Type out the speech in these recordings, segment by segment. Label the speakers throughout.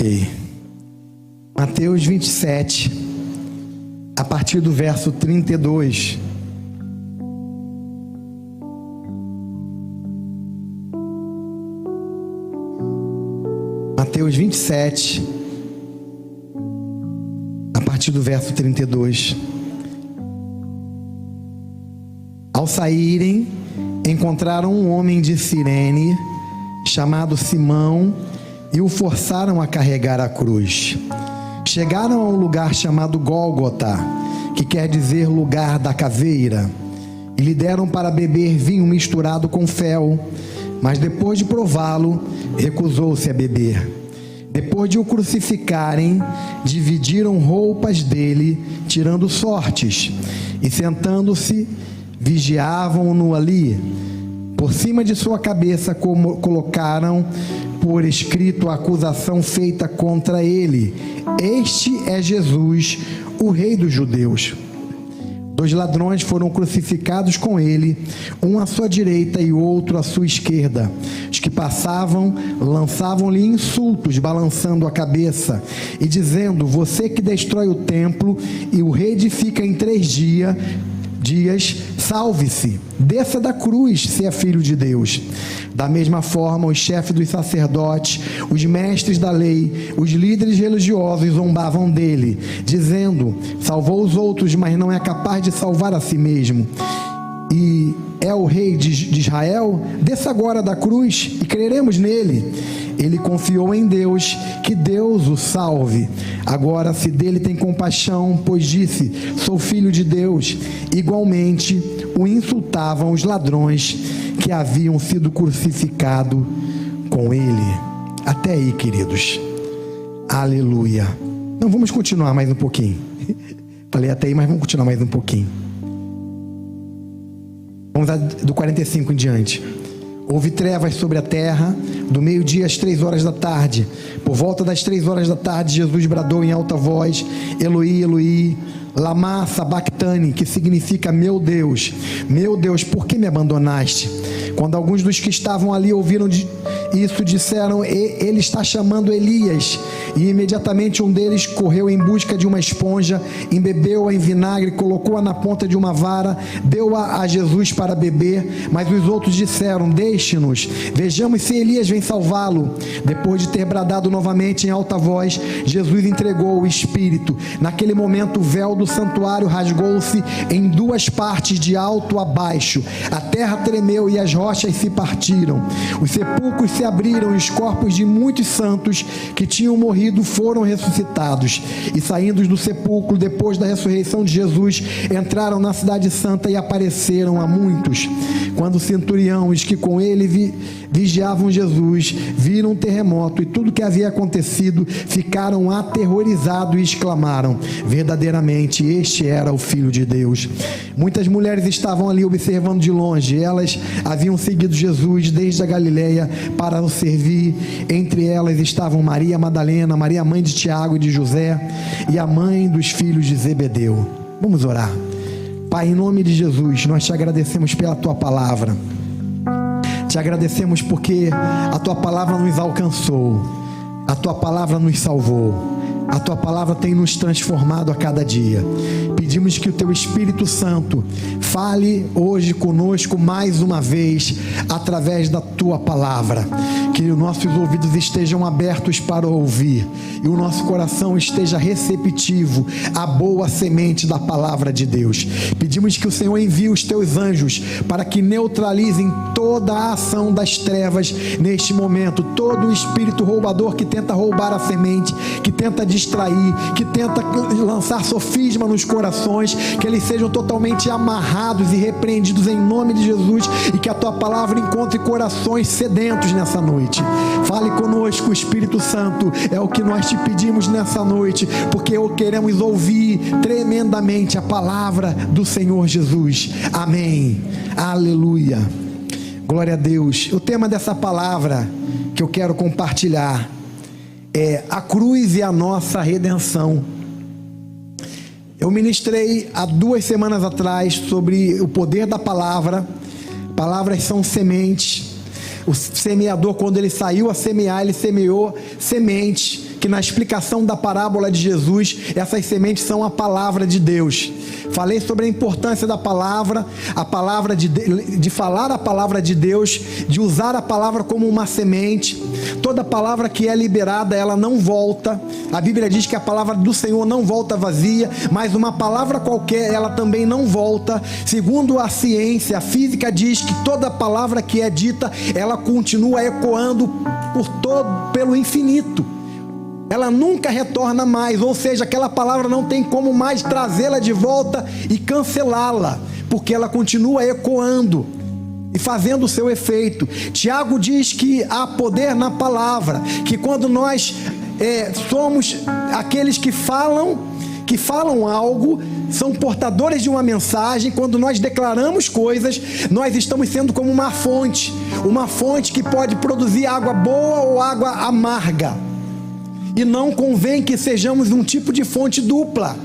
Speaker 1: Ok. Mateus 27, a partir do verso 32. Mateus 27, a partir do verso 32. Ao saírem, encontraram um homem de Cirene, chamado Simão, e o forçaram a carregar a cruz. Chegaram a um lugar chamado Gólgota, que quer dizer lugar da caveira, e lhe deram para beber vinho misturado com fel, mas depois de prová-lo, recusou-se a beber. Depois de o crucificarem, dividiram roupas dele, tirando sortes, e sentando-se, vigiavam-no ali. Por cima de sua cabeça colocaram por escrito a acusação feita contra ele: este é Jesus, o Rei dos Judeus. 2 ladrões foram crucificados com ele, um à sua direita e outro à sua esquerda. Os que passavam lançavam-lhe insultos, balançando a cabeça e dizendo: você que destrói o templo e o reedifica em 3 dias, salve-se, desça da cruz, se é filho de Deus. Da mesma forma, os chefes dos sacerdotes, os mestres da lei, os líderes religiosos zombavam dele, dizendo: salvou os outros, mas não é capaz de salvar a si mesmo. E é o rei de Israel? Desça agora da cruz e creremos nele. Ele confiou em Deus, que Deus o salve. Agora, se dele tem compaixão, pois disse: sou filho de Deus. Igualmente, o insultavam os ladrões que haviam sido crucificados com ele. Até aí, queridos. Aleluia. Não, vamos continuar mais um pouquinho. Falei até aí, mas vamos continuar mais um pouquinho. Vamos do 45 em diante. Houve trevas sobre a terra, do meio-dia às 3 horas da tarde. Por volta das 3 horas da tarde, Jesus bradou em alta voz: Eloi, Eloi, lama sabachthani, que significa: meu Deus, por que me abandonaste? Quando alguns dos que estavam ali ouviram isso, disseram: ele está chamando Elias. E imediatamente um deles correu em busca de uma esponja, embebeu-a em vinagre, colocou-a na ponta de uma vara, deu-a a Jesus para beber. Mas os outros disseram: deixe-nos, vejamos se Elias vem salvá-lo. Depois de ter bradado novamente em alta voz, Jesus entregou o Espírito. Naquele momento, o véu do santuário rasgou-se em 2 partes, de alto a baixo. A terra tremeu e as rochas se partiram. Os sepulcros se abriram e os corpos de muitos santos que tinham morrido foram ressuscitados. E saindo do sepulcro, depois da ressurreição de Jesus, entraram na cidade santa e apareceram a muitos. Quando o centurião e os que com ele vigiavam Jesus viram um terremoto e tudo que havia acontecido, ficaram aterrorizados e exclamaram: verdadeiramente este era o Filho de Deus. Muitas mulheres estavam ali observando de longe. Elas haviam seguido Jesus desde a Galileia para o servir. Entre elas estavam Maria Madalena, Maria mãe de Tiago e de José, e a mãe dos filhos de Zebedeu. Vamos orar. Pai, em nome de Jesus, nós te agradecemos pela tua palavra. Te agradecemos porque a tua palavra nos alcançou, a tua palavra nos salvou, a tua palavra tem nos transformado a cada dia. Pedimos que o teu Espírito Santo fale hoje conosco mais uma vez através da tua palavra. Que os nossos ouvidos estejam abertos para ouvir e o nosso coração esteja receptivo à boa semente da palavra de Deus. Pedimos que o Senhor envie os teus anjos para que neutralizem toda a ação das trevas neste momento, todo o espírito roubador que tenta roubar a semente, que tenta distrair, que tenta lançar sofisma nos corações, que eles sejam totalmente amarrados e repreendidos em nome de Jesus, e que a tua palavra encontre corações sedentos nessa noite. Fale conosco, Espírito Santo, é o que nós te pedimos nessa noite, porque queremos ouvir tremendamente a palavra do Senhor Jesus. Amém. Aleluia. Glória a Deus. O tema dessa palavra que eu quero compartilhar é a cruz e a nossa redenção. Eu ministrei há 2 semanas atrás sobre o poder da palavra. Palavras são sementes. O semeador, quando ele saiu a semear, ele semeou sementes que na explicação da parábola de Jesus, essas sementes são a palavra de Deus. Falei sobre a importância da palavra, de falar a palavra de Deus, de usar a palavra como uma semente. Toda palavra que é liberada, ela não volta. A Bíblia diz que a palavra do Senhor não volta vazia, mas uma palavra qualquer, ela também não volta. Segundo a ciência, a física diz que toda palavra que é dita, ela continua ecoando pelo infinito. Ela nunca retorna mais, ou seja, aquela palavra não tem como mais trazê-la de volta e cancelá-la, porque ela continua ecoando e fazendo o seu efeito. Tiago diz que há poder na palavra, que quando nós somos aqueles que falam algo, são portadores de uma mensagem. Quando nós declaramos coisas, nós estamos sendo como uma fonte que pode produzir água boa ou água amarga. E não convém que sejamos um tipo de fonte dupla,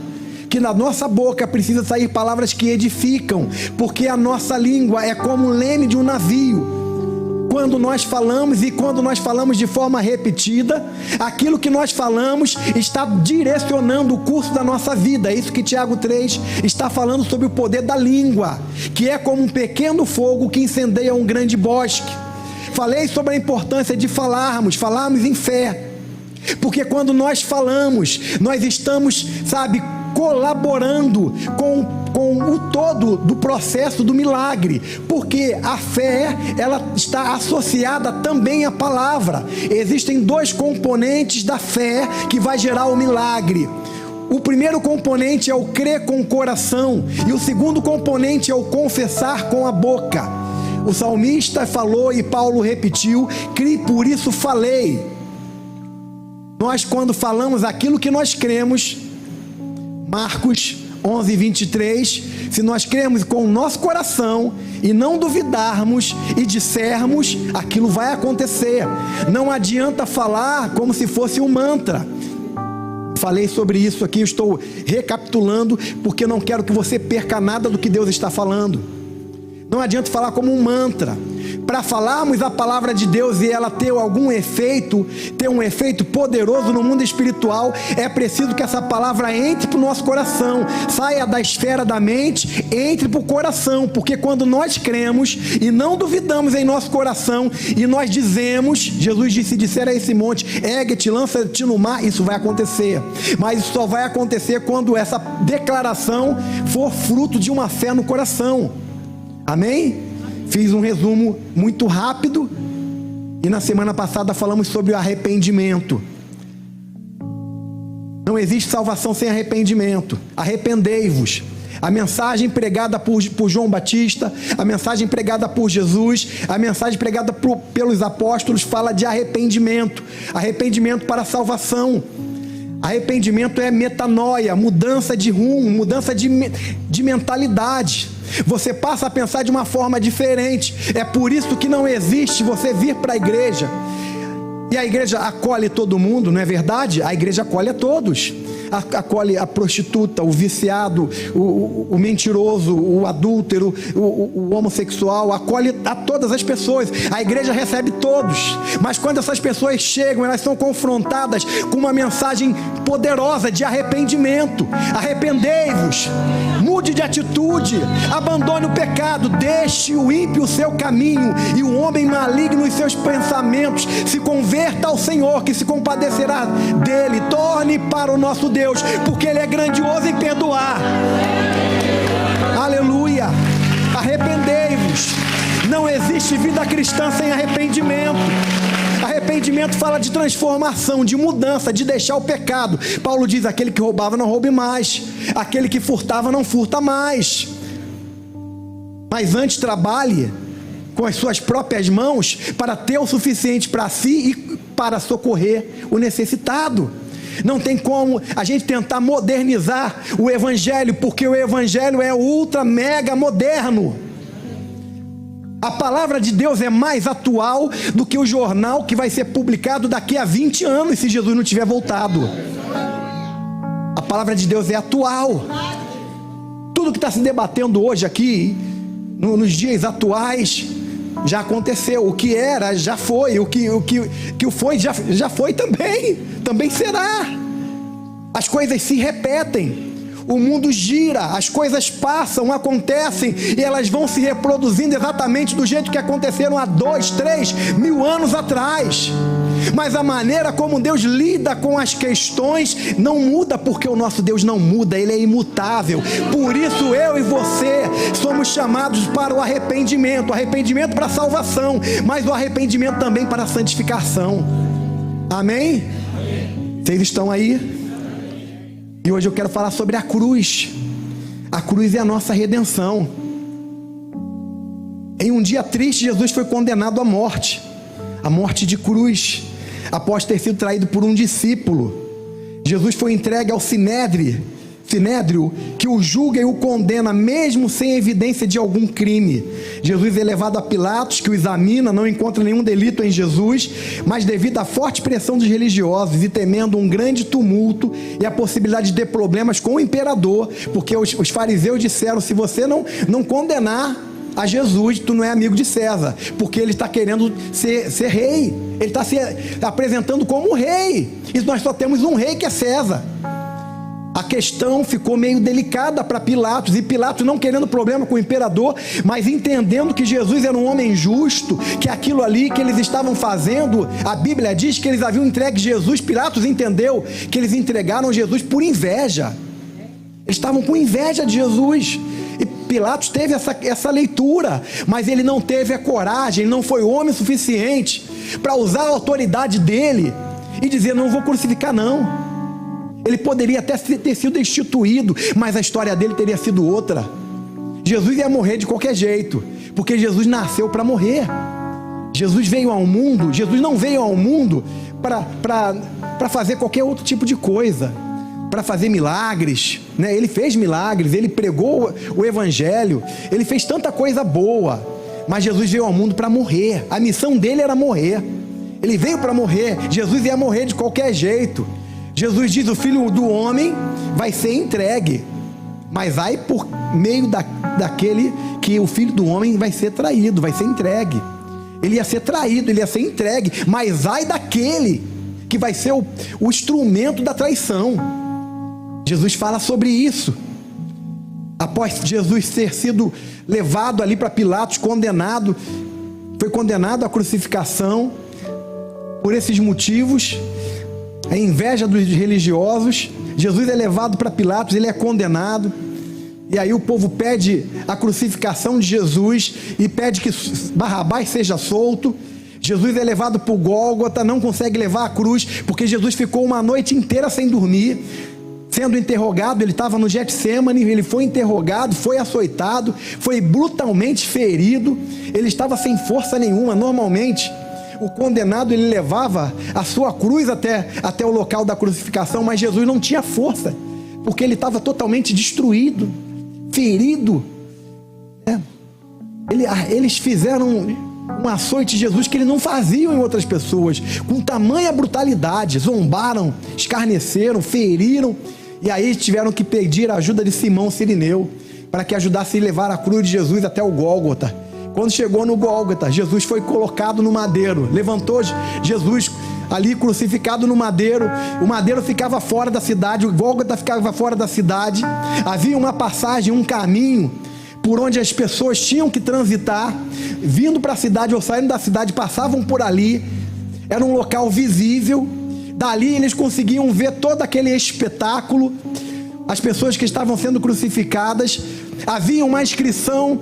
Speaker 1: que na nossa boca precisa sair palavras que edificam, porque a nossa língua é como o leme de um navio. Quando nós falamos, e quando nós falamos de forma repetida, aquilo que nós falamos está direcionando o curso da nossa vida. É isso que Tiago 3 está falando sobre o poder da língua, que é como um pequeno fogo que incendeia um grande bosque. Falei sobre a importância de falarmos em fé, porque quando nós falamos, nós estamos, colaborando com o todo do processo do milagre, porque a fé, ela está associada também à palavra. Existem dois componentes da fé que vai gerar o milagre. O primeiro componente é o crer com o coração, e o segundo componente é o confessar com a boca. O salmista falou e Paulo repetiu: "Criei, por isso falei". Nós, quando falamos aquilo que nós cremos, Marcos 11, 23, se nós cremos com o nosso coração e não duvidarmos e dissermos, aquilo vai acontecer. Não adianta falar como se fosse um mantra. Falei sobre isso aqui, estou recapitulando, porque não quero que você perca nada do que Deus está falando. Não adianta falar como um mantra. Para falarmos a palavra de Deus e ela ter algum efeito, ter um efeito poderoso no mundo espiritual, é preciso que essa palavra entre para o nosso coração, saia da esfera da mente, entre para o coração, porque quando nós cremos e não duvidamos em nosso coração, e nós dizemos, Jesus disse: "Se disser a esse monte, ergue-te, lança-te no mar", isso vai acontecer. Mas isso só vai acontecer quando essa declaração for fruto de uma fé no coração. Amém? Fiz um resumo muito rápido, e na semana passada falamos sobre o arrependimento. Não existe salvação sem arrependimento. Arrependei-vos. A mensagem pregada por João Batista, a mensagem pregada por Jesus, a mensagem pregada pelos apóstolos fala de arrependimento. Arrependimento para a salvação. Arrependimento é metanoia, mudança de rumo, mudança de mentalidade. Você passa a pensar de uma forma diferente. É por isso que não existe você vir para a igreja e a igreja acolhe todo mundo, não é verdade? A igreja acolhe a todos. Acolhe a prostituta, o viciado, o mentiroso, o adúltero, o homossexual, acolhe a todas as pessoas. A igreja recebe todos, mas quando essas pessoas chegam, elas são confrontadas com uma mensagem poderosa de arrependimento. Arrependei-vos, mude de atitude, abandone o pecado, deixe o ímpio o seu caminho e o homem maligno os seus pensamentos, se converta ao Senhor, que se compadecerá dele. Torne para o nosso Deus, porque Ele é grandioso em perdoar. Aleluia. Arrependei-vos. Não existe vida cristã sem arrependimento. Arrependimento fala de transformação, de mudança, de deixar o pecado. Paulo diz: aquele que roubava não roube mais, aquele que furtava não furta mais, mas antes trabalhe com as suas próprias mãos para ter o suficiente para si e para socorrer o necessitado. Não tem como a gente tentar modernizar o evangelho, porque o evangelho é ultra mega moderno. A palavra de Deus é mais atual do que o jornal que vai ser publicado daqui a 20 anos, se Jesus não tiver voltado. A palavra de Deus é atual. Tudo que está se debatendo hoje aqui, nos dias atuais, já aconteceu. O que era, já foi. O que foi, já foi também. Também será. As coisas se repetem. O mundo gira, as coisas passam, acontecem, e elas vão se reproduzindo exatamente do jeito que aconteceram há 2, 3 mil anos atrás. Mas a maneira como Deus lida com as questões não muda, porque o nosso Deus não muda, Ele é imutável. Por isso eu e você somos chamados para o arrependimento para a salvação, mas o arrependimento também para a santificação. Amém? Vocês estão aí? E hoje eu quero falar sobre a cruz. A cruz é a nossa redenção. Em um dia triste, Jesus foi condenado à morte. A morte de cruz, após ter sido traído por um discípulo. Jesus foi entregue ao sinédrio, que o julga e o condena, mesmo sem evidência de algum crime. Jesus é levado a Pilatos, que o examina, não encontra nenhum delito em Jesus, mas devido à forte pressão dos religiosos e temendo um grande tumulto e a possibilidade de ter problemas com o imperador, porque os fariseus disseram: se você não condenar a Jesus, tu não é amigo de César, porque ele está querendo ser rei, ele está se apresentando como rei, e nós só temos um rei, que é César. A questão ficou meio delicada para Pilatos, e Pilatos não querendo problema com o imperador, mas entendendo que Jesus era um homem justo, que aquilo ali que eles estavam fazendo, a Bíblia diz que eles haviam entregue Jesus. Pilatos entendeu que eles entregaram Jesus por inveja, eles estavam com inveja de Jesus, e Pilatos teve essa leitura, mas ele não teve a coragem, ele não foi homem suficiente para usar a autoridade dele e dizer: não vou crucificar não. Ele poderia até ter sido destituído, mas a história dele teria sido outra. Jesus ia morrer de qualquer jeito, porque Jesus nasceu para morrer. Jesus veio ao mundo, Jesus não veio ao mundo para fazer qualquer outro tipo de coisa, para fazer milagres, né? Ele fez milagres, ele pregou o evangelho, ele fez tanta coisa boa, mas Jesus veio ao mundo para morrer. A missão dele era morrer. Ele veio para morrer. Jesus ia morrer de qualquer jeito. Jesus diz: o Filho do Homem vai ser entregue, mas ai por meio daquele que o Filho do Homem vai ser traído, vai ser entregue. Ele ia ser traído, ele ia ser entregue, mas ai daquele que vai ser o instrumento da traição. Jesus fala sobre isso. Após Jesus ter sido levado ali para Pilatos, condenado, foi condenado à crucificação. Por esses motivos, a inveja dos religiosos, Jesus é levado para Pilatos, ele é condenado, e aí o povo pede a crucificação de Jesus e pede que Barrabás seja solto. Jesus é levado para o Gólgota, não consegue levar a cruz, porque Jesus ficou uma noite inteira sem dormir, sendo interrogado. Ele estava no Getsêmani, ele foi interrogado, foi açoitado, foi brutalmente ferido, ele estava sem força nenhuma. Normalmente o condenado, ele levava a sua cruz até o local da crucificação, mas Jesus não tinha força, porque ele estava totalmente destruído, ferido, né? Eles fizeram um açoite de Jesus que eles não faziam em outras pessoas, com tamanha brutalidade, zombaram, escarneceram, feriram, e aí tiveram que pedir a ajuda de Simão Cirineu, para que ajudasse a levar a cruz de Jesus até o Gólgota. Quando chegou no Gólgota, Jesus foi colocado no madeiro, levantou Jesus ali crucificado no madeiro. O madeiro ficava fora da cidade, o Gólgota ficava fora da cidade. Havia uma passagem, um caminho por onde as pessoas tinham que transitar, vindo para a cidade ou saindo da cidade, passavam por ali. Era um local visível, dali eles conseguiam ver todo aquele espetáculo, as pessoas que estavam sendo crucificadas. Havia uma inscrição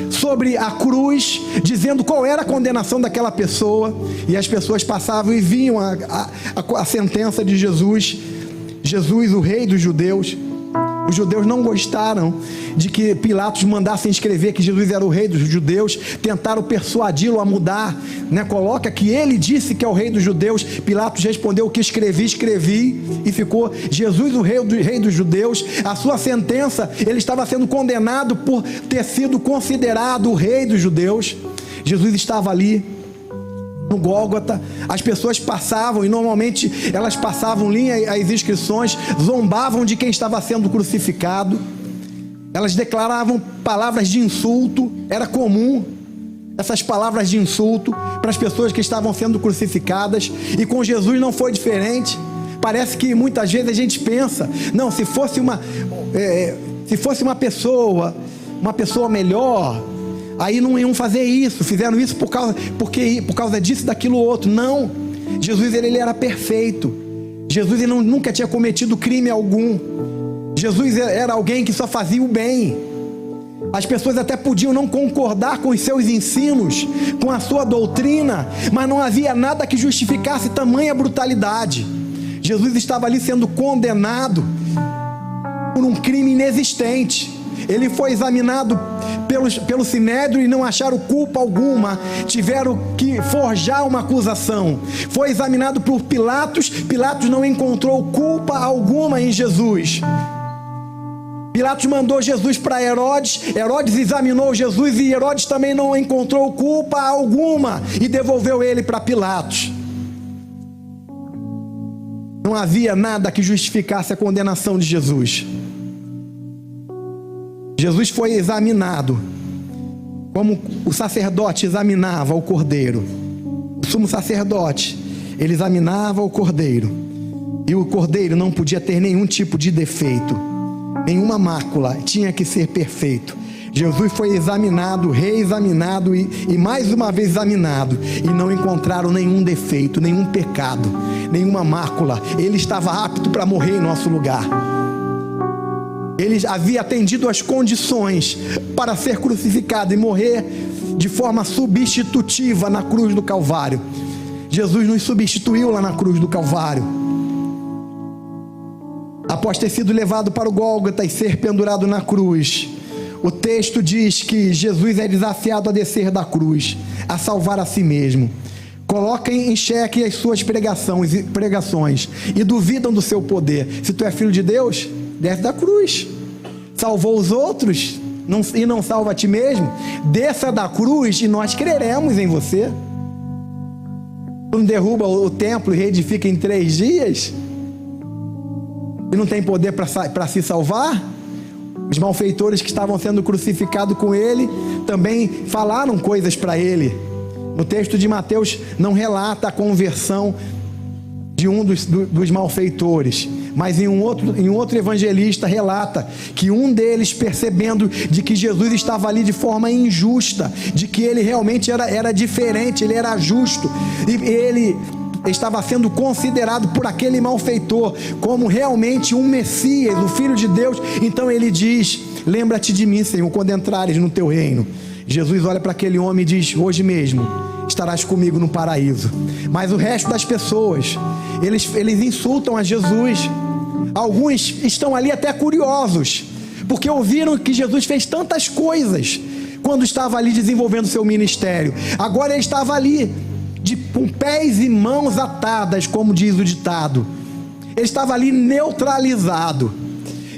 Speaker 1: sobre a cruz, dizendo qual era a condenação daquela pessoa, e as pessoas passavam e viam a sentença de Jesus. Jesus, o rei dos judeus. Os judeus não gostaram de que Pilatos mandasse escrever que Jesus era o rei dos judeus, tentaram persuadi-lo a mudar, né? Coloca que ele disse que é o rei dos judeus. Pilatos respondeu: o que escrevi, e ficou Jesus o rei dos judeus. A sua sentença, ele estava sendo condenado por ter sido considerado o rei dos judeus. Jesus estava ali no Gólgota, as pessoas passavam, e normalmente elas passavam ali as inscrições, zombavam de quem estava sendo crucificado, elas declaravam palavras de insulto, era comum. essas palavras de insulto para as pessoas que estavam sendo crucificadas, e com Jesus não foi diferente. Parece que muitas vezes a gente pensa, não, se fosse uma pessoa melhor, aí não iam fazer isso, fizeram isso por causa disso, daquilo outro. Não, Jesus ele era perfeito. Jesus ele nunca tinha cometido crime algum. Jesus era alguém que só fazia o bem. As pessoas até podiam não concordar com os seus ensinos, com a sua doutrina, mas não havia nada que justificasse tamanha brutalidade. Jesus estava ali sendo condenado por um crime inexistente. Ele foi examinado pelo Sinédrio e não acharam culpa alguma, tiveram que forjar uma acusação. Foi examinado por Pilatos, Pilatos não encontrou culpa alguma em Jesus. Pilatos mandou Jesus para Herodes, Herodes examinou Jesus e Herodes também não encontrou culpa alguma e devolveu ele para Pilatos. Não havia nada que justificasse a condenação de Jesus. Jesus foi examinado como o sacerdote examinava o cordeiro. O sumo sacerdote, ele examinava o cordeiro, e o cordeiro não podia ter nenhum tipo de defeito, nenhuma mácula, tinha que ser perfeito. Jesus foi examinado, reexaminado e mais uma vez examinado, e não encontraram nenhum defeito, nenhum pecado, nenhuma mácula. Ele estava apto para morrer em nosso lugar. Ele havia atendido às condições para ser crucificado e morrer de forma substitutiva na cruz do Calvário. Jesus nos substituiu lá na cruz do Calvário. Após ter sido levado para o Gólgota e ser pendurado na cruz, o texto diz que Jesus é desafiado a descer da cruz, a salvar a si mesmo. Coloquem em xeque as suas pregações e duvidam do seu poder. Se tu é filho de Deus, desce da cruz. Salvou os outros e não salva a ti mesmo? Desça da cruz e nós creremos em você. Tu não derruba o templo e reedifica em 3 dias? E não tem poder para se salvar? Os malfeitores que estavam sendo crucificados com ele também falaram coisas para ele. No texto de Mateus não relata a conversão de um dos malfeitores, mas em um outro evangelista relata que um deles, percebendo de que Jesus estava ali de forma injusta, de que ele realmente era diferente, ele era justo, e ele estava sendo considerado por aquele malfeitor como realmente um Messias, o Filho de Deus. Então ele diz: lembra-te de mim, Senhor, quando entrares no teu reino. Jesus olha para aquele homem e diz: hoje mesmo estarás comigo no paraíso. Mas o resto das pessoas, eles insultam a Jesus. Alguns estão ali até curiosos, porque ouviram que Jesus fez tantas coisas quando estava ali desenvolvendo seu ministério. Agora ele estava ali com pés e mãos atadas, como diz o ditado. Ele estava ali neutralizado.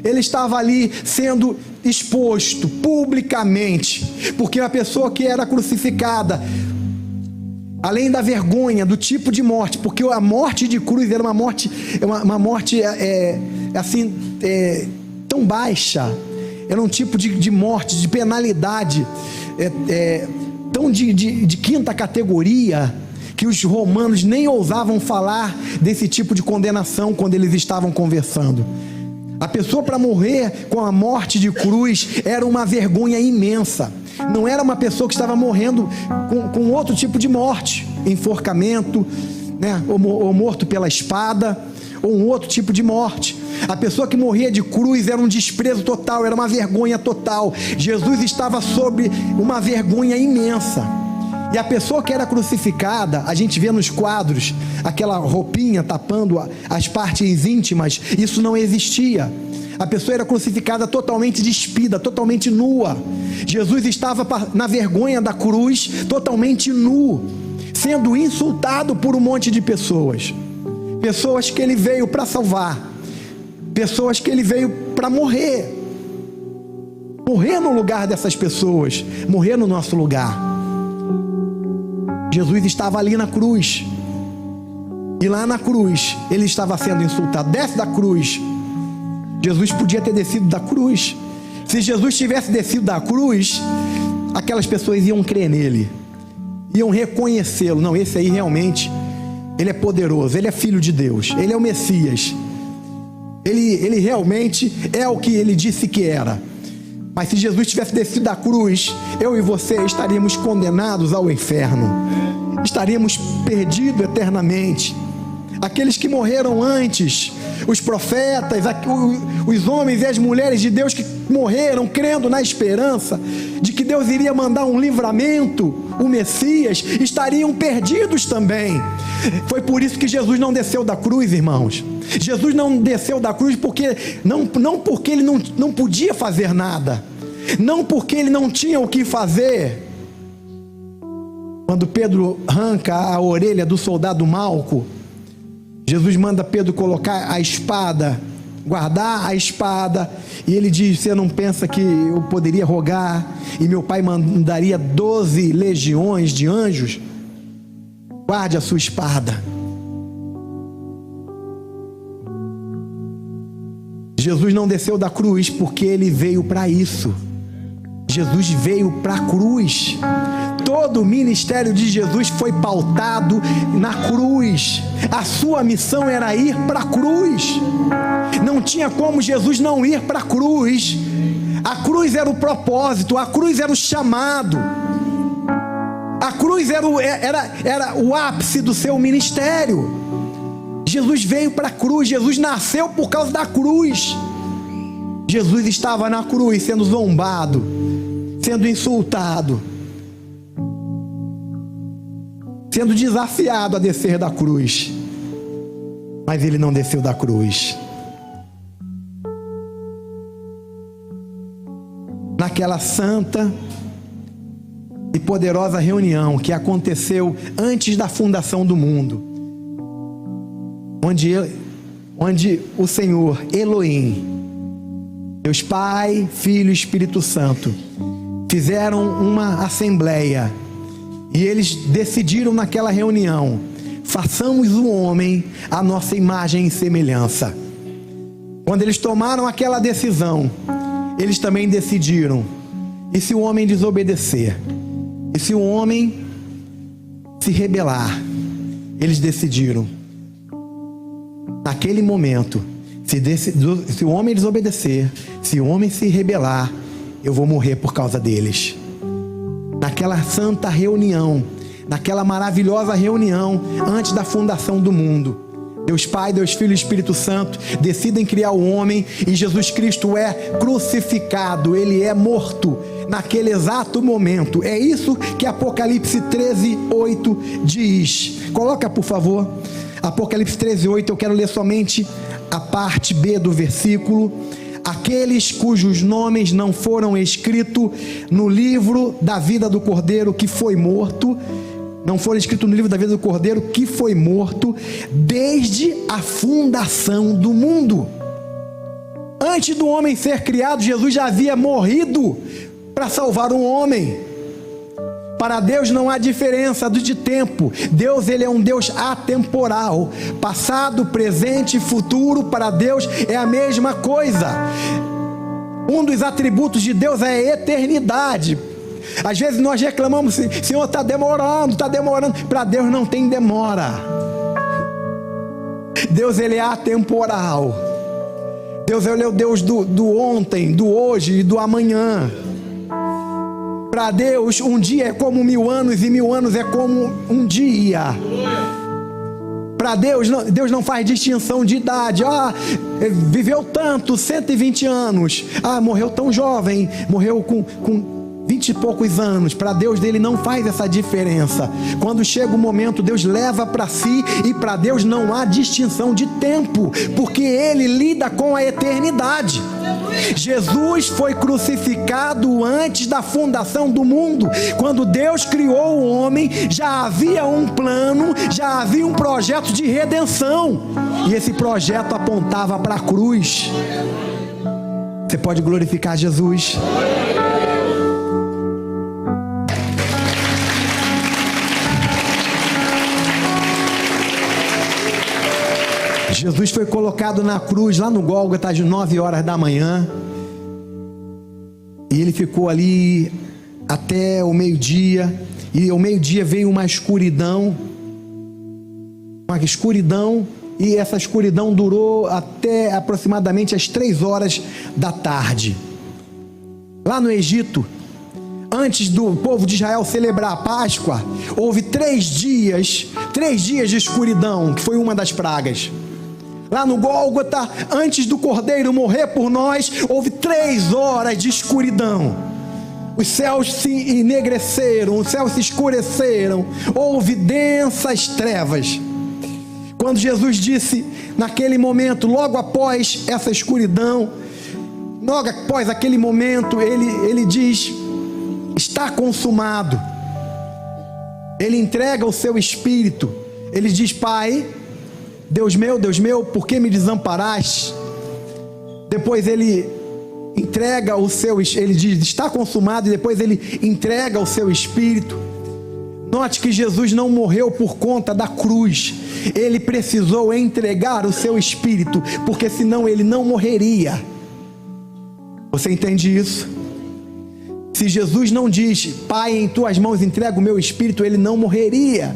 Speaker 1: Ele estava ali sendo exposto publicamente, porque a pessoa que era crucificada, além da vergonha, do tipo de morte, porque a morte de cruz era uma morte tão baixa, era um tipo de morte, de penalidade tão de quinta categoria, que os romanos nem ousavam falar desse tipo de condenação quando eles estavam conversando. A pessoa, para morrer com a morte de cruz, era uma vergonha imensa. Não era uma pessoa que estava morrendo com outro tipo de morte, enforcamento, né? ou morto pela espada, ou um outro tipo de morte. A pessoa que morria de cruz era um desprezo total, era uma vergonha total. Jesus estava sob uma vergonha imensa. E a pessoa que era crucificada, a gente vê nos quadros aquela roupinha tapando as partes íntimas, isso não existia. A pessoa era crucificada totalmente despida, totalmente nua. Jesus estava na vergonha da cruz, totalmente nu, sendo insultado por um monte de pessoas. Pessoas que ele veio para salvar, pessoas que ele veio para morrer no lugar dessas pessoas, morrer no nosso lugar. Jesus estava ali na cruz, e lá na cruz ele estava sendo insultado. Desce da cruz. Jesus podia ter descido da cruz. Se Jesus tivesse descido da cruz, aquelas pessoas iam crer nele. iam reconhecê-lo. Não, esse aí realmente, ele é poderoso, ele é filho de Deus, ele é o Messias. Ele realmente é o que ele disse que era. Mas se Jesus tivesse descido da cruz, eu e você estaríamos condenados ao inferno, estaríamos perdidos eternamente. Aqueles que morreram antes, os profetas, os homens e as mulheres de Deus que morreram crendo na esperança de que Deus iria mandar um livramento, o Messias, estariam perdidos também. Foi por isso que Jesus não desceu da cruz, irmãos. Jesus não desceu da cruz porque não porque ele não podia fazer nada, não porque ele não tinha o que fazer. Quando Pedro arranca a orelha do soldado Malco, Jesus manda Pedro colocar a espada, guardar a espada, e ele diz: você não pensa que eu poderia rogar e meu pai mandaria 12 legiões de anjos? Guarde a sua espada. Jesus não desceu da cruz porque ele veio para isso. Jesus veio para a cruz. Todo o ministério de Jesus foi pautado na cruz. A sua missão era ir para a cruz. Não tinha como Jesus não ir para a cruz. A cruz era o propósito, a cruz era o chamado, a cruz era o ápice do seu ministério. Jesus veio para a cruz, Jesus nasceu por causa da cruz. Jesus estava na cruz sendo zombado, sendo insultado, sendo desafiado a descer da cruz, mas ele não desceu da cruz. Naquela santa e poderosa reunião que aconteceu antes da fundação do mundo, onde o Senhor Elohim, Deus Pai, Filho e Espírito Santo, fizeram uma assembleia, e eles decidiram naquela reunião: façamos o homem à nossa imagem e semelhança. Quando eles tomaram aquela decisão, eles também decidiram: e se o homem desobedecer? E se o homem se rebelar? Eles decidiram, naquele momento, se o homem desobedecer, se o homem se rebelar, eu vou morrer por causa deles. Naquela santa reunião, naquela maravilhosa reunião antes da fundação do mundo, Deus Pai, Deus Filho e Espírito Santo decidem criar o homem, e Jesus Cristo é crucificado, ele é morto naquele exato momento. É isso que Apocalipse 13:8 diz. Coloca, por favor, Apocalipse 13:8. Eu quero ler somente a parte B do versículo. Aqueles cujos nomes não foram escritos no livro da vida do Cordeiro que foi morto, não foram escritos no livro da vida do Cordeiro que foi morto desde a fundação do mundo. Antes do homem ser criado, Jesus já havia morrido para salvar um homem. Para Deus não há diferença de tempo. Deus, ele é um Deus atemporal. Passado, presente e futuro, para Deus é a mesma coisa. Um dos atributos de Deus é a eternidade. Às vezes nós reclamamos: Senhor, está demorando. Para Deus não tem demora. Deus, ele é atemporal. Deus, ele é o Deus do ontem, do hoje e do amanhã. Para Deus, um dia é como 1000 anos, e 1000 anos é como um dia. Para Deus não faz distinção de idade. Viveu tanto, 120 anos. Morreu tão jovem, morreu com 20 e poucos anos. Para Deus, dele não faz essa diferença. Quando chega o momento, Deus leva para si, e para Deus não há distinção de tempo, porque ele lida com a eternidade. Jesus foi crucificado antes da fundação do mundo. Quando Deus criou o homem, já havia um plano, já havia um projeto de redenção, e esse projeto apontava para a cruz. Você pode glorificar Jesus? Jesus foi colocado na cruz lá no Gólgota às 9 horas da manhã, e ele ficou ali até o meio-dia, e ao meio-dia veio uma escuridão, e essa escuridão durou até aproximadamente as 3 horas da tarde. Lá no Egito, antes do povo de Israel celebrar a Páscoa, houve 3 dias de escuridão, que foi uma das pragas. Lá no Gólgota, antes do Cordeiro morrer por nós, houve 3 horas de escuridão. Os céus se enegreceram, os céus se escureceram, houve densas trevas. Quando Jesus disse, naquele momento, logo após essa escuridão, logo após aquele momento, ele diz, está consumado. Ele entrega o seu espírito. Ele diz, Pai, Deus meu, por que me desamparaste? Depois ele entrega ele diz, está consumado, e depois ele entrega o seu espírito. Note que Jesus não morreu por conta da cruz. Ele precisou entregar o seu espírito, porque senão ele não morreria. Você entende isso? Se Jesus não diz, Pai, em tuas mãos entrego o meu espírito, ele não morreria.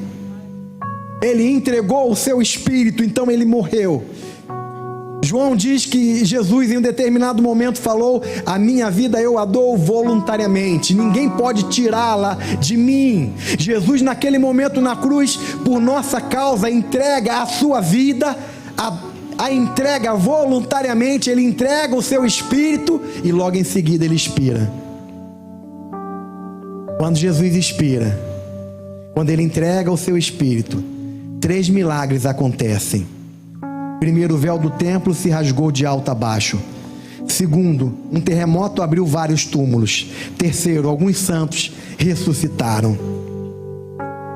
Speaker 1: Ele entregou o seu espírito, então ele morreu. João diz que Jesus em um determinado momento falou, a minha vida eu a dou voluntariamente, ninguém pode tirá-la de mim. Jesus naquele momento na cruz, por nossa causa, entrega a sua vida, a entrega voluntariamente, ele entrega o seu espírito e logo em seguida ele expira. Quando Jesus expira, quando ele entrega o seu espírito, 3 milagres acontecem. Primeiro, o véu do templo se rasgou de alto a baixo. Segundo, um terremoto abriu vários túmulos. Terceiro, alguns santos ressuscitaram.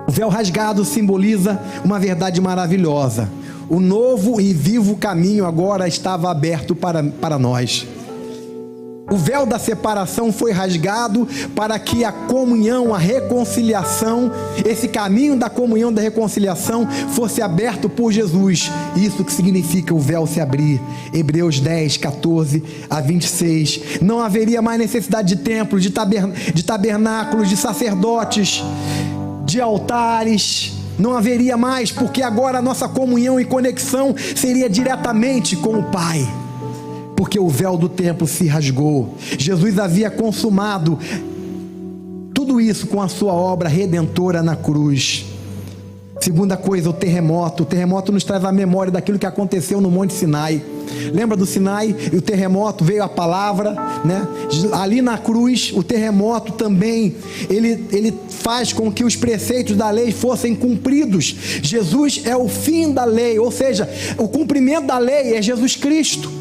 Speaker 1: O véu rasgado simboliza uma verdade maravilhosa. O novo e vivo caminho agora estava aberto para nós. O véu da separação foi rasgado para que a comunhão, a reconciliação, esse caminho da comunhão, da reconciliação, fosse aberto por Jesus. Isso que significa o véu se abrir. Hebreus 10, 14 a 26. Não haveria mais necessidade de templo, de tabernáculos, de sacerdotes, de altares. Não haveria mais, porque agora a nossa comunhão e conexão seria diretamente com o Pai. Porque o véu do templo se rasgou. Jesus havia consumado tudo isso com a sua obra redentora na cruz. Segunda coisa, o terremoto. O terremoto nos traz a memória daquilo que aconteceu no Monte Sinai. Lembra do Sinai? E o terremoto, veio a palavra, né? Ali na cruz, o terremoto também, ele faz com que os preceitos da lei fossem cumpridos. Jesus é o fim da lei, ou seja, o cumprimento da lei é Jesus Cristo.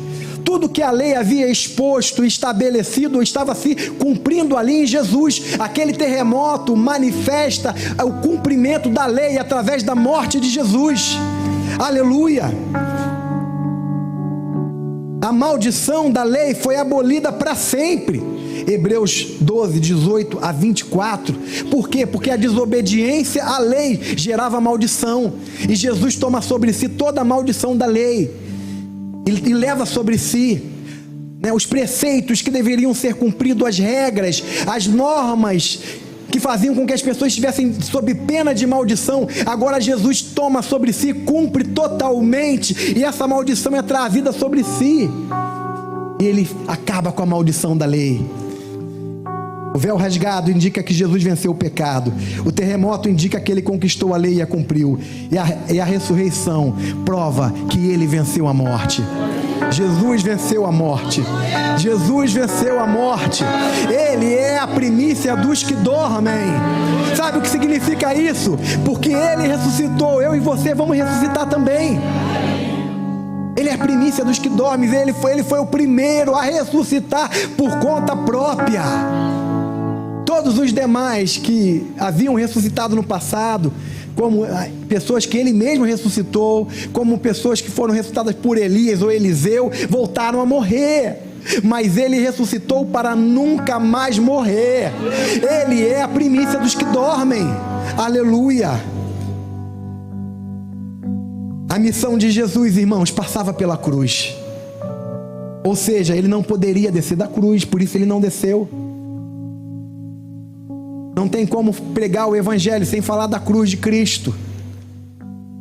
Speaker 1: Tudo que a lei havia exposto, estabelecido, estava se cumprindo ali em Jesus. Aquele terremoto manifesta o cumprimento da lei através da morte de Jesus. Aleluia! A maldição da lei foi abolida para sempre. Hebreus 12, 18 a 24. Por quê? Porque a desobediência à lei gerava maldição. E Jesus toma sobre si toda a maldição da lei. E leva sobre si, né, os preceitos que deveriam ser cumpridos, as regras, as normas que faziam com que as pessoas estivessem sob pena de maldição. Agora Jesus toma sobre si, cumpre totalmente, e essa maldição é trazida sobre si. E ele acaba com a maldição da lei. O véu rasgado indica que Jesus venceu o pecado. O terremoto indica que ele conquistou a lei e a cumpriu. E a ressurreição prova que ele venceu a morte. Jesus venceu a morte. Jesus venceu a morte. Ele é a primícia dos que dormem. Sabe o que significa isso? Porque ele ressuscitou, eu e você vamos ressuscitar também. Ele é a primícia dos que dormem. Ele foi o primeiro a ressuscitar por conta própria. Todos os demais que haviam ressuscitado no passado, como pessoas que ele mesmo ressuscitou, como pessoas que foram ressuscitadas por Elias ou Eliseu, voltaram a morrer. Mas ele ressuscitou para nunca mais morrer. Ele é a primícia dos que dormem. Aleluia! A missão de Jesus, irmãos, passava pela cruz. Ou seja, ele não poderia descer da cruz, por isso ele não desceu. Não tem como pregar o evangelho sem falar da cruz de Cristo.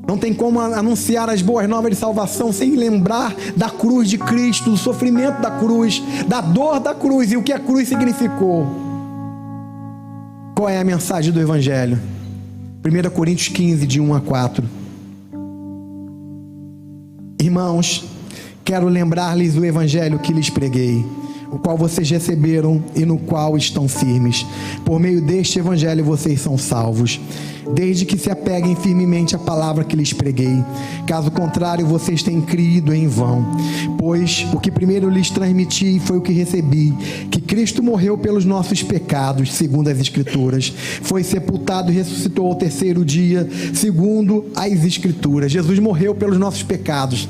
Speaker 1: Não tem como anunciar as boas novas de salvação sem lembrar da cruz de Cristo, do sofrimento da cruz, da dor da cruz e o que a cruz significou. Qual é a mensagem do evangelho? 1 Coríntios 15, de 1 a 4. Irmãos, quero lembrar-lhes o evangelho que lhes preguei, o qual vocês receberam e no qual estão firmes. Por meio deste evangelho vocês são salvos, desde que se apeguem firmemente à palavra que lhes preguei. Caso contrário, vocês têm crido em vão. Pois o que primeiro lhes transmiti foi o que recebi, que Cristo morreu pelos nossos pecados, segundo as Escrituras, foi sepultado e ressuscitou ao terceiro dia, segundo as Escrituras. Jesus morreu pelos nossos pecados.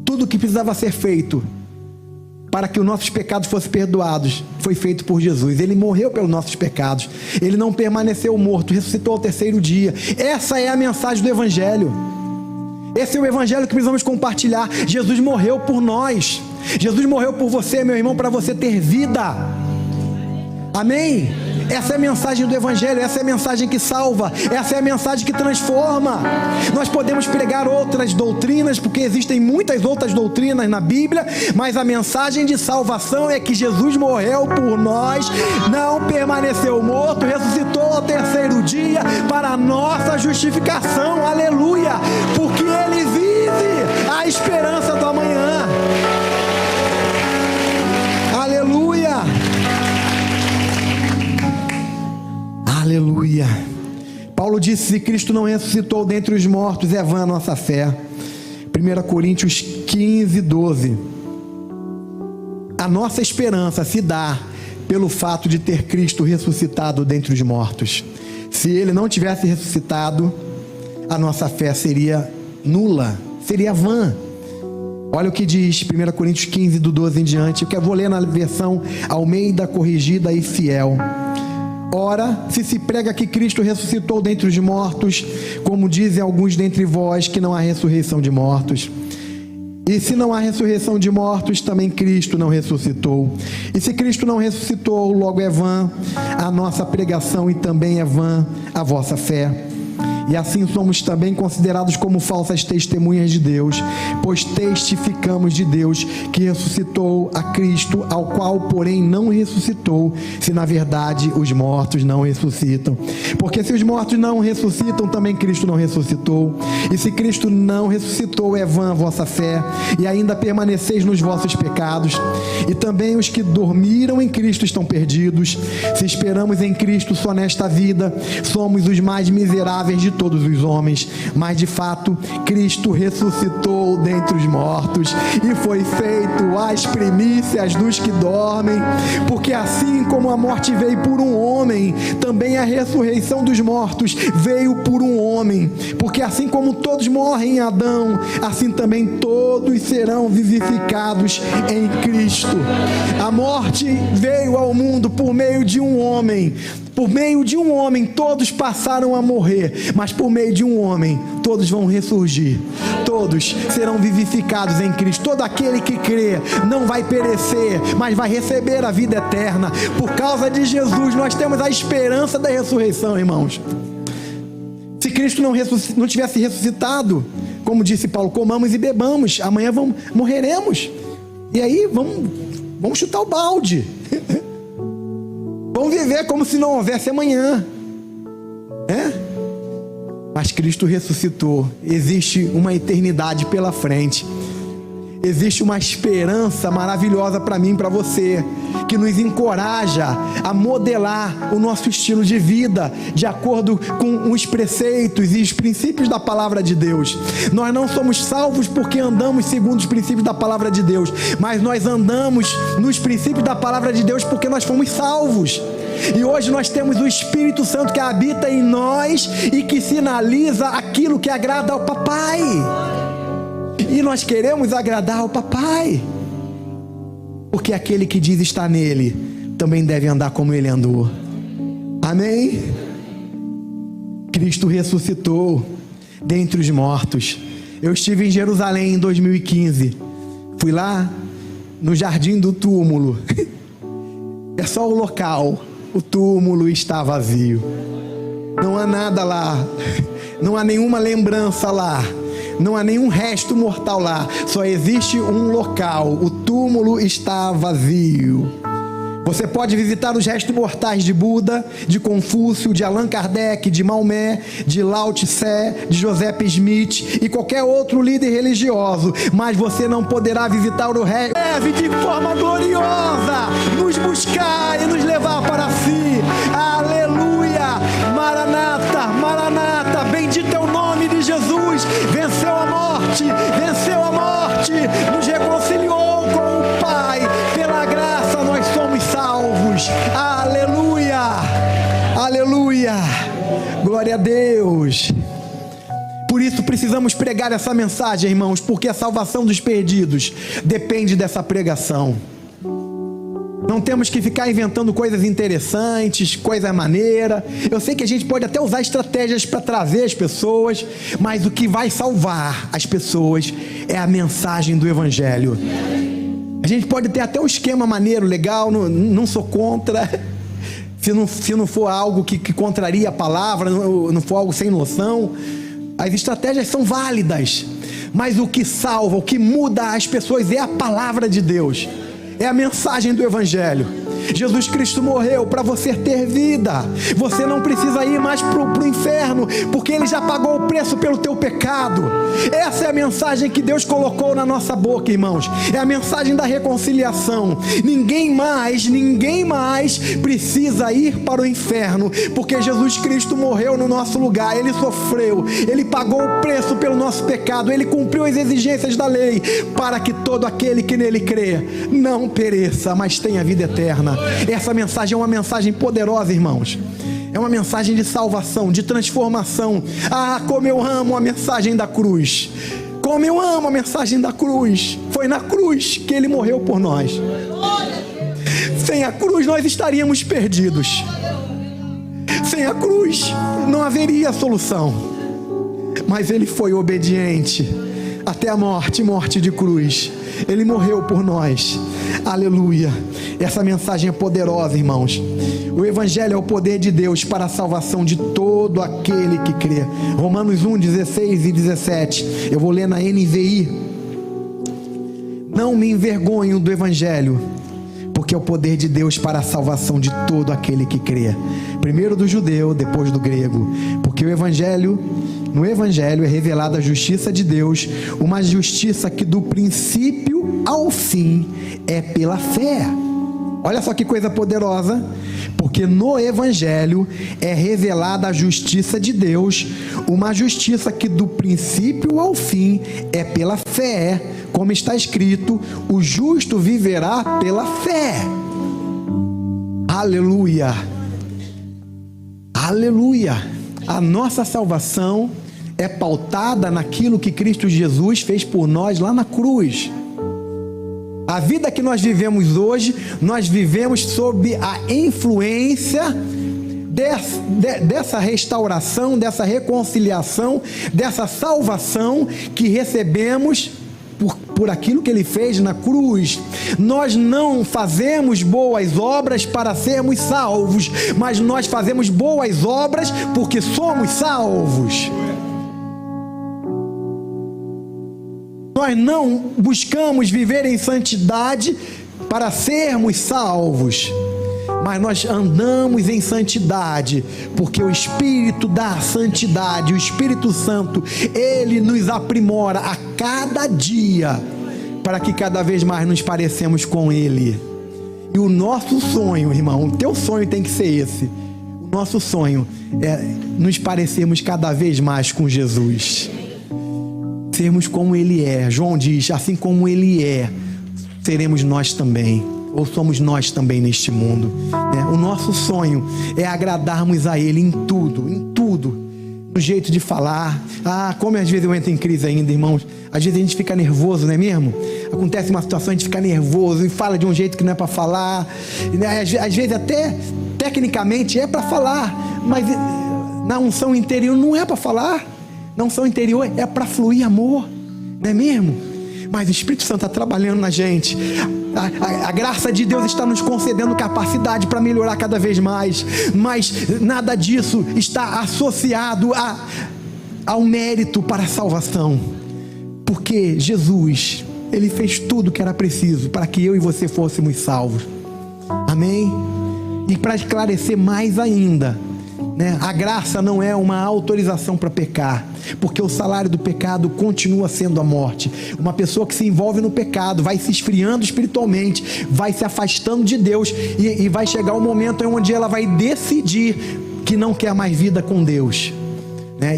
Speaker 1: Tudo o que precisava ser feito para que os nossos pecados fossem perdoados foi feito por Jesus. Ele morreu pelos nossos pecados. Ele não permaneceu morto, ressuscitou ao terceiro dia. Essa é a mensagem do evangelho. Esse é o evangelho que precisamos compartilhar. Jesus morreu por nós. Jesus morreu por você, meu irmão, para você ter vida. Amém? Essa é a mensagem do evangelho, essa é a mensagem que salva, essa é a mensagem que transforma. Nós podemos pregar outras doutrinas, porque existem muitas outras doutrinas na Bíblia, mas a mensagem de salvação é que Jesus morreu por nós, não permaneceu morto, ressuscitou ao terceiro dia para a nossa justificação, aleluia, porque Ele vive, a esperança do amanhã, aleluia. Aleluia. Paulo disse: se Cristo não ressuscitou dentre os mortos, é vã a nossa fé. 1 Coríntios 15, 12. A nossa esperança se dá pelo fato de ter Cristo ressuscitado dentre os mortos. Se Ele não tivesse ressuscitado, a nossa fé seria nula, seria vã. Olha o que diz 1 Coríntios 15, do 12 em diante, que eu vou ler na versão Almeida Corrigida e Fiel. Ora, se prega que Cristo ressuscitou dentre os mortos, como dizem alguns dentre vós que não há ressurreição de mortos. E se não há ressurreição de mortos, também Cristo não ressuscitou. E se Cristo não ressuscitou, logo é vã a nossa pregação e também é vã a vossa fé. E assim somos também considerados como falsas testemunhas de Deus, pois testificamos de Deus que ressuscitou a Cristo, ao qual, porém, não ressuscitou, se na verdade os mortos não ressuscitam. Porque se os mortos não ressuscitam, também Cristo não ressuscitou. E se Cristo não ressuscitou, é vã a vossa fé, e ainda permaneceis nos vossos pecados. E também os que dormiram em Cristo estão perdidos. Se esperamos em Cristo só nesta vida, somos os mais miseráveis de todos os homens, mas de fato Cristo ressuscitou dentre os mortos e foi feito as primícias dos que dormem, porque assim como a morte veio por um homem, também a ressurreição dos mortos veio por um homem, porque assim como todos morrem em Adão, assim também todos serão vivificados em Cristo. A morte veio ao mundo por meio de um homem. Por meio de um homem todos passaram a morrer, mas por meio de um homem todos vão ressurgir, todos serão vivificados em Cristo. Todo aquele que crê não vai perecer, mas vai receber a vida eterna. Por causa de Jesus nós temos a esperança da ressurreição, irmãos. Se Cristo não tivesse ressuscitado, como disse Paulo, comamos e bebamos, amanhã morreremos, e aí vamos chutar o balde. Vamos viver como se não houvesse amanhã, Mas Cristo ressuscitou. Existe uma eternidade pela frente. Existe uma esperança maravilhosa para mim e para você, que nos encoraja a modelar o nosso estilo de vida de acordo com os preceitos e os princípios da palavra de Deus. Nós não somos salvos porque andamos segundo os princípios da palavra de Deus, mas nós andamos nos princípios da palavra de Deus porque nós fomos salvos. E hoje nós temos o Espírito Santo que habita em nós e que sinaliza aquilo que agrada ao Papai. E nós queremos agradar ao Papai, porque aquele que diz estar nele também deve andar como ele andou. Amém? Cristo ressuscitou dentre os mortos. Eu estive em Jerusalém em 2015. Fui lá no Jardim do Túmulo. É só o local. o túmulo está vazio. Não há nada lá, não há nenhuma lembrança lá, não há nenhum resto mortal lá, só existe um local, o túmulo está vazio. Você pode visitar os restos mortais de Buda, de Confúcio, de Allan Kardec, de Maomé, de Lao Tse, de Joseph Smith e qualquer outro líder religioso, mas você não poderá visitar o resto. Deve de forma gloriosa nos buscar e nos levar para si. Aleluia! Maranata, Maranata, bendito é o nome de Jesus. Venceu a morte, nos reconciliou com o Pai. Pela graça nós somos salvos. Aleluia, aleluia, glória a Deus. Por isso precisamos pregar essa mensagem, irmãos, porque a salvação dos perdidos depende dessa pregação. Não temos que ficar inventando coisas interessantes, coisa maneira. Eu sei que a gente pode até usar estratégias para trazer as pessoas, mas o que vai salvar as pessoas é a mensagem do Evangelho. A gente pode ter até um esquema maneiro, legal, não sou contra, se não for algo que contraria a palavra, não for algo sem noção. As estratégias são válidas, mas o que salva, o que muda as pessoas é a palavra de Deus. É a mensagem do Evangelho. Jesus Cristo morreu para você ter vida. Você não precisa ir mais para o inferno, porque Ele já pagou o preço pelo teu pecado. Essa é a mensagem que Deus colocou na nossa boca, irmãos. É a mensagem da reconciliação. Ninguém mais precisa ir para o inferno, porque Jesus Cristo morreu no nosso lugar. Ele sofreu, Ele pagou o preço pelo nosso pecado, Ele cumpriu as exigências da lei, para que todo aquele que nele crê não pereça, mas tenha vida eterna. Essa mensagem é uma mensagem poderosa, irmãos. É uma mensagem de salvação, de transformação. Ah, como eu amo a mensagem da cruz. Como eu amo a mensagem da cruz. Foi na cruz que Ele morreu por nós. Sem a cruz nós estaríamos perdidos. Sem a cruz não haveria solução. Mas Ele foi obediente até a morte de cruz. Ele morreu por nós. Aleluia. Essa mensagem é poderosa, irmãos. O Evangelho é o poder de Deus para a salvação de todo aquele que crê. Romanos 1, 16 e 17. Eu vou ler na NVI. Não me envergonho do Evangelho, porque é o poder de Deus para a salvação de todo aquele que crê. Primeiro do judeu, depois do grego. Porque no Evangelho é revelada a justiça de Deus, uma justiça que do princípio ao fim é pela fé. Olha só que coisa poderosa. Porque no Evangelho é revelada a justiça de Deus, uma justiça que do princípio ao fim é pela fé, como está escrito: o justo viverá pela fé. Aleluia, aleluia. A nossa salvação é pautada naquilo que Cristo Jesus fez por nós lá na cruz. A vida que nós vivemos hoje, nós vivemos sob a influência dessa restauração, dessa reconciliação, dessa salvação que recebemos por aquilo que Ele fez na cruz. Nós não fazemos boas obras para sermos salvos, mas nós fazemos boas obras porque somos salvos. Nós não buscamos viver em santidade para sermos salvos, mas nós andamos em santidade, porque o Espírito da santidade, o Espírito Santo, Ele nos aprimora a cada dia, para que cada vez mais nos parecemos com Ele. E o nosso sonho, irmão, o teu sonho tem que ser esse. O nosso sonho é nos parecermos cada vez mais com Jesus. Sermos como Ele é. João diz: assim como Ele é, seremos nós também, ou somos nós também neste mundo. O nosso sonho é agradarmos a Ele em tudo, no jeito de falar. Como às vezes eu entro em crise ainda, irmãos. Às vezes a gente fica nervoso, não é mesmo? Acontece uma situação, a gente fica nervoso e fala de um jeito que não é para falar. Às vezes até tecnicamente é para falar, mas na unção interior não é para falar. Na unção interior é para fluir amor, não é mesmo? mas o Espírito Santo está trabalhando na gente. A graça de Deus está nos concedendo capacidade para melhorar cada vez mais, mas nada disso está associado ao mérito para a salvação, porque Jesus, Ele fez tudo o que era preciso para que eu e você fôssemos salvos. Amém? E para esclarecer mais ainda, a graça não é uma autorização para pecar, porque o salário do pecado continua sendo a morte. Uma pessoa que se envolve no pecado vai se esfriando espiritualmente, vai se afastando de Deus, e vai chegar um momento onde ela vai decidir que não quer mais vida com Deus,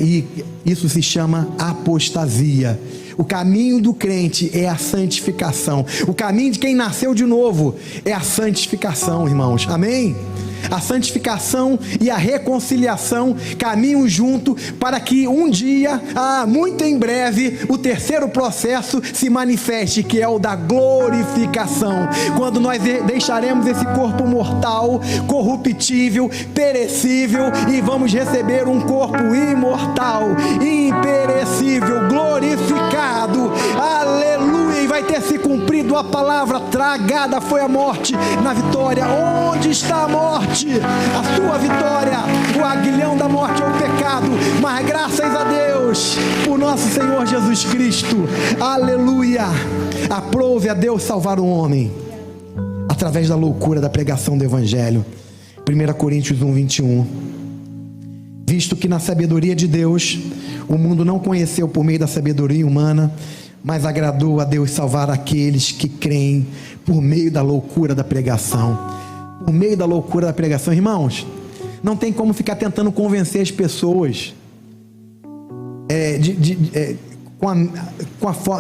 Speaker 1: e isso se chama apostasia. O caminho do crente é a santificação. O caminho de quem nasceu de novo é a santificação, irmãos. Amém? A santificação e a reconciliação caminham junto para que um dia, muito em breve, o terceiro processo se manifeste, que é o da glorificação, quando nós deixaremos esse corpo mortal, corruptível, perecível, e vamos receber um corpo imortal, imperecível, glorificado. Aleluia! E vai ter se cumprido a palavra: tragada foi a morte na vitória. Onde está a morte? A sua vitória. O aguilhão da morte é o pecado, mas graças a Deus por nosso Senhor Jesus Cristo, aleluia, aprove a Deus salvar o homem através da loucura da pregação do Evangelho. 1 Coríntios 1:21. Visto que na sabedoria de Deus o mundo não conheceu por meio da sabedoria humana, mas agradou a Deus salvar aqueles que creem por meio da loucura da pregação. Por meio da loucura da pregação, irmãos, não tem como ficar tentando convencer as pessoas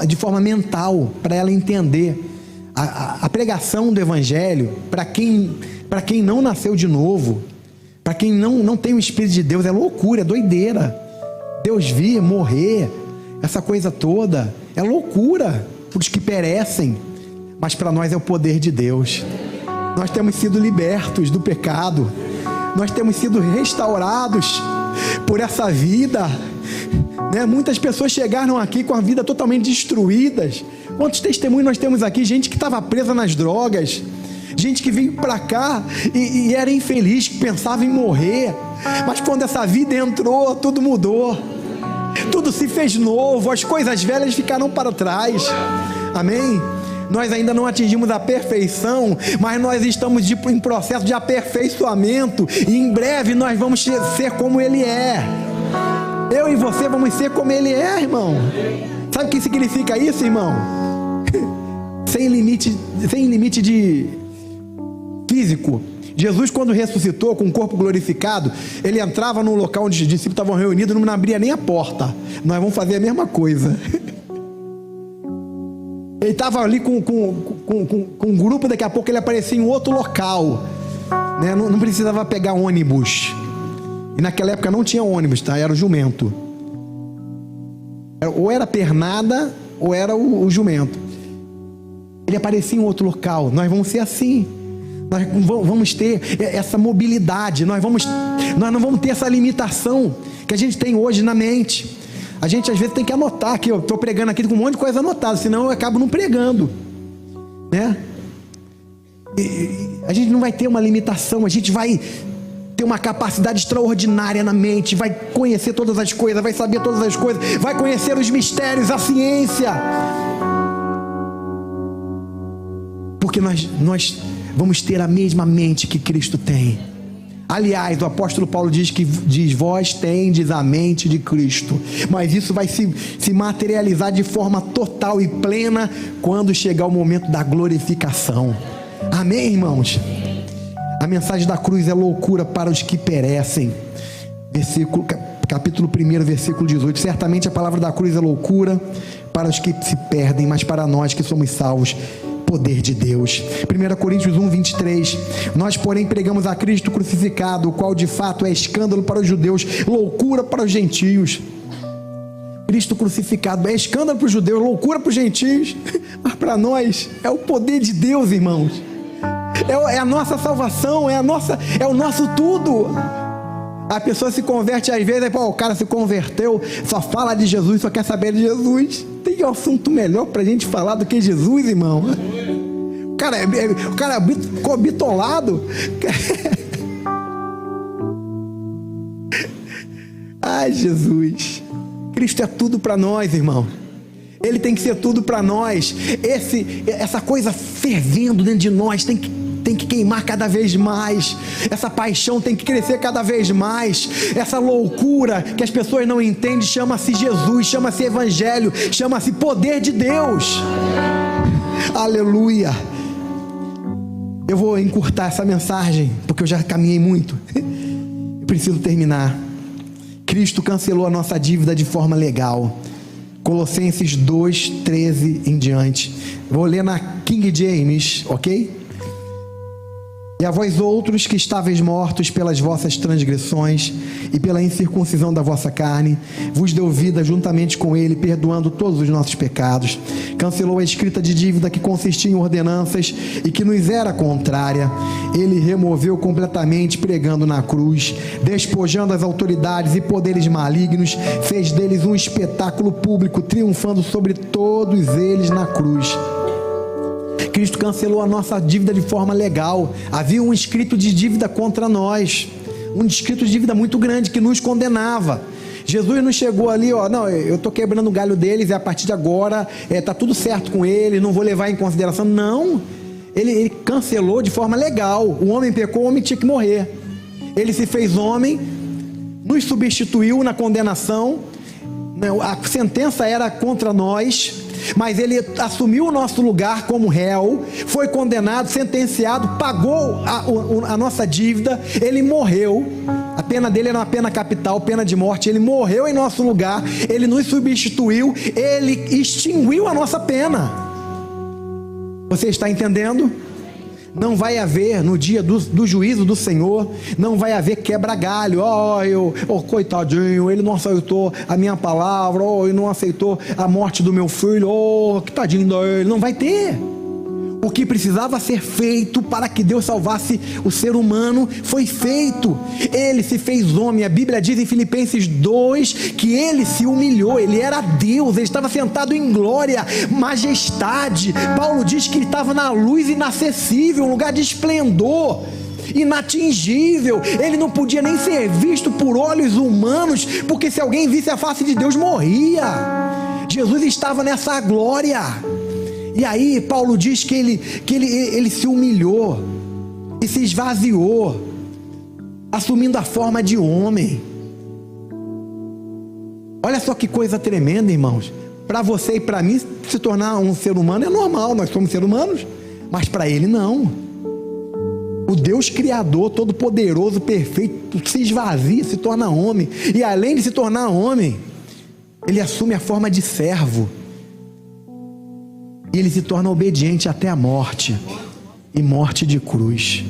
Speaker 1: de forma mental, para ela entender. A pregação do Evangelho, para quem não nasceu de novo, para quem não tem o Espírito de Deus, é loucura, é doideira. Deus vir, morrer, essa coisa toda, é loucura para os que perecem, mas para nós é o poder de Deus. Nós temos sido libertos do pecado, nós temos sido restaurados por essa vida, Muitas pessoas chegaram aqui com a vida totalmente destruídas. Quantos testemunhos nós temos aqui? Gente que estava presa nas drogas, gente que veio para cá e era infeliz, que pensava em morrer, mas quando essa vida entrou, tudo mudou, tudo se fez novo, as coisas velhas ficaram para trás. Amém? Nós ainda não atingimos a perfeição, mas nós estamos em processo de aperfeiçoamento, e em breve nós vamos ser como Ele é. Eu e você vamos ser como Ele é, irmão. Sabe o que significa isso, irmão? Sem limite de físico. Jesus, quando ressuscitou com o corpo glorificado, Ele entrava num local onde os discípulos estavam reunidos, não abria nem a porta. Nós vamos fazer a mesma coisa. Ele estava ali com um grupo, daqui a pouco ele aparecia em outro local, não precisava pegar ônibus, e naquela época não tinha ônibus, era o jumento, ou era pernada ou era o jumento. Ele aparecia em outro local. Nós vamos ser assim, nós vamos ter essa mobilidade, nós não vamos ter essa limitação que a gente tem hoje na mente. A gente às vezes tem que anotar, que eu estou pregando aqui com um monte de coisa anotada, senão eu acabo não pregando, a gente não vai ter uma limitação, a gente vai ter uma capacidade extraordinária na mente, vai conhecer todas as coisas, vai saber todas as coisas, vai conhecer os mistérios, a ciência, porque nós vamos ter a mesma mente que Cristo tem. Aliás, o apóstolo Paulo diz vós tendes a mente de Cristo, mas isso vai se materializar de forma total e plena quando chegar o momento da glorificação. Amém, irmãos? A mensagem da cruz é loucura para os que perecem. Capítulo 1, versículo 18. Certamente a palavra da cruz é loucura para os que se perdem, mas para nós que somos salvos, poder de Deus. 1 Coríntios 1:23. Nós, porém, pregamos a Cristo crucificado, o qual de fato é escândalo para os judeus, loucura para os gentios. Cristo crucificado é escândalo para os judeus, loucura para os gentios, mas para nós é o poder de Deus, irmãos. É a nossa salvação, é o nosso tudo. A pessoa se converte às vezes, o cara se converteu, só fala de Jesus, só quer saber de Jesus. tem assunto melhor pra gente falar do que Jesus, irmão. O cara ficou bitolado. Ai, Jesus. Cristo é tudo para nós, irmão. Ele tem que ser tudo para nós. Essa coisa fervendo dentro de nós tem que queimar cada vez mais. Essa paixão tem que crescer cada vez mais. Essa loucura que as pessoas não entendem chama-se Jesus, chama-se Evangelho, chama-se poder de Deus. Aleluia. Eu vou encurtar essa mensagem, porque eu já caminhei muito. Eu preciso terminar. Cristo cancelou a nossa dívida de forma legal. Colossenses 2:13 em diante. Vou ler na King James, ok? E a vós outros que estáveis mortos pelas vossas transgressões e pela incircuncisão da vossa carne, vos deu vida juntamente com ele, perdoando todos os nossos pecados. Cancelou a escrita de dívida que consistia em ordenanças e que nos era contrária. Ele removeu completamente, pregando na cruz, despojando as autoridades e poderes malignos, fez deles um espetáculo público, triunfando sobre todos eles na cruz. Cristo cancelou a nossa dívida de forma legal. Havia um escrito de dívida contra nós, um escrito de dívida muito grande que nos condenava. Jesus não chegou ali, não, eu estou quebrando o galho deles e a partir de agora está tudo certo com eles, não vou levar em consideração. Não, ele cancelou de forma legal. O homem pecou, o homem tinha que morrer. Ele se fez homem, nos substituiu na condenação. A sentença era contra nós, mas ele assumiu o nosso lugar como réu, foi condenado, sentenciado, pagou a nossa dívida, ele morreu. A pena dele era uma pena capital, pena de morte. Ele morreu em nosso lugar, ele nos substituiu, ele extinguiu a nossa pena. Você está entendendo? Não vai haver, no dia do juízo do Senhor, não vai haver quebra-galho. Coitadinho, ele não aceitou a minha palavra, ele não aceitou a morte do meu filho, que tadinho dele. Não vai ter. O que precisava ser feito para que Deus salvasse o ser humano foi feito. Ele se fez homem. A Bíblia diz em Filipenses 2 que ele se humilhou. Ele era Deus, ele estava sentado em glória, majestade. Paulo diz que ele estava na luz inacessível, um lugar de esplendor, inatingível. Ele não podia nem ser visto por olhos humanos, porque se alguém visse a face de Deus, morria. Jesus estava nessa glória. E aí Paulo diz que ele se humilhou e se esvaziou, assumindo a forma de homem. Olha só que coisa tremenda, irmãos. Para você e para mim, se tornar um ser humano é normal, nós somos seres humanos, mas para ele não. O Deus Criador, Todo-Poderoso, Perfeito, se esvazia, se torna homem. E além de se tornar homem, ele assume a forma de servo. E ele se torna obediente até a morte, e morte de cruz.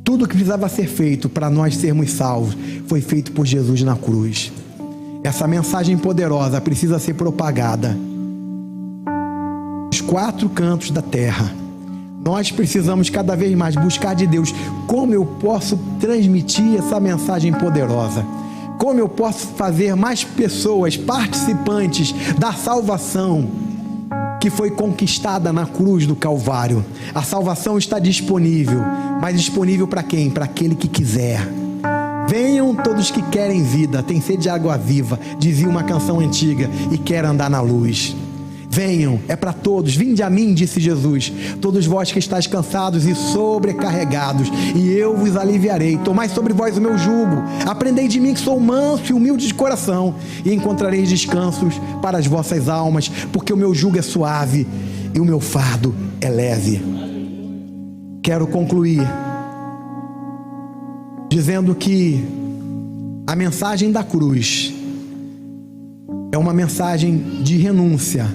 Speaker 1: Tudo que precisava ser feito para nós sermos salvos foi feito por Jesus na cruz. Essa mensagem poderosa precisa ser propagada nos 4 cantos da terra. Nós precisamos cada vez mais buscar de Deus como eu posso transmitir essa mensagem poderosa. Como eu posso fazer mais pessoas participantes da salvação que foi conquistada na cruz do Calvário. A salvação está disponível, mas disponível para quem? Para aquele que quiser. Venham todos que querem vida, tem sede de água viva, dizia uma canção antiga, e quer andar na luz. Venham, é para todos. Vinde a mim, disse Jesus, todos vós que estáis cansados e sobrecarregados, e eu vos aliviarei. Tomai sobre vós o meu jugo, aprendei de mim que sou manso e humilde de coração, e encontrareis descansos para as vossas almas, porque o meu jugo é suave e o meu fardo é leve. Quero concluir dizendo que a mensagem da cruz é uma mensagem de renúncia.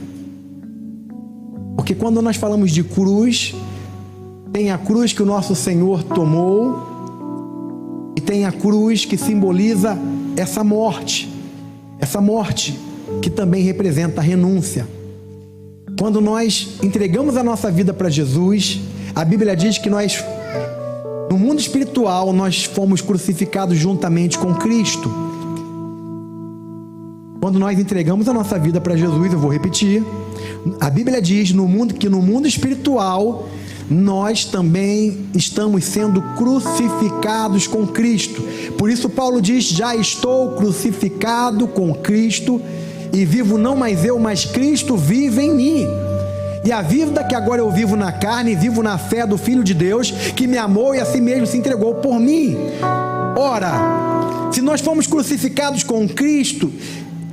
Speaker 1: Porque quando nós falamos de cruz, tem a cruz que o nosso Senhor tomou, e tem a cruz que simboliza essa morte que também representa a renúncia. Quando nós entregamos a nossa vida para Jesus, a Bíblia diz que nós, no mundo espiritual, nós fomos crucificados juntamente com Cristo. Quando nós entregamos a nossa vida para Jesus, eu vou repetir, a Bíblia diz que no mundo espiritual nós também estamos sendo crucificados com Cristo. Por isso Paulo diz: já estou crucificado com Cristo, e vivo não mais eu, mas Cristo vive em mim. E a vida que agora eu vivo na carne, vivo na fé do Filho de Deus, que me amou e a si mesmo se entregou por mim. Ora, se nós fomos crucificados com Cristo,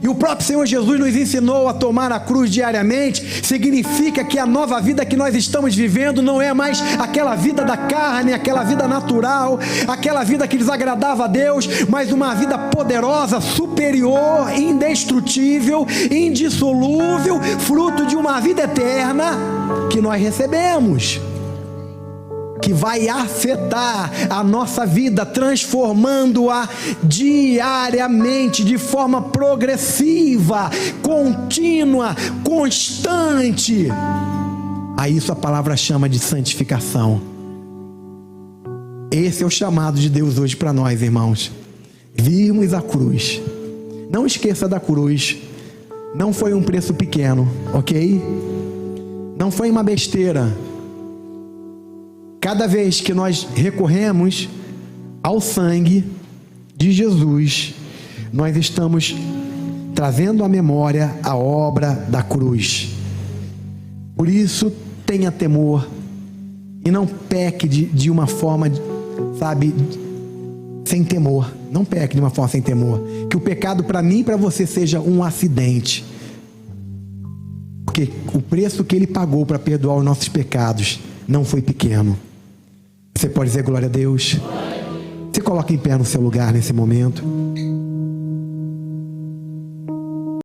Speaker 1: e o próprio Senhor Jesus nos ensinou a tomar a cruz diariamente, significa que a nova vida que nós estamos vivendo não é mais aquela vida da carne, aquela vida natural, aquela vida que desagradava a Deus, mas uma vida poderosa, superior, indestrutível, indissolúvel, fruto de uma vida eterna que nós recebemos, que vai afetar a nossa vida, transformando-a diariamente, de forma progressiva, contínua, constante. A isso a palavra chama de santificação. Esse é o chamado de Deus hoje para nós, irmãos. Virmos a cruz. Não esqueça da cruz. Não foi um preço pequeno, ok? Não foi uma besteira. Cada vez que nós recorremos ao sangue de Jesus, nós estamos trazendo à memória a obra da cruz. Por isso, tenha temor e não peque de uma forma, sabe, sem temor. Não peque de uma forma sem temor. Que o pecado para mim e para você seja um acidente. Porque o preço que Ele pagou para perdoar os nossos pecados não foi pequeno. Você pode dizer glória a Deus? Se coloca em pé no seu lugar nesse momento.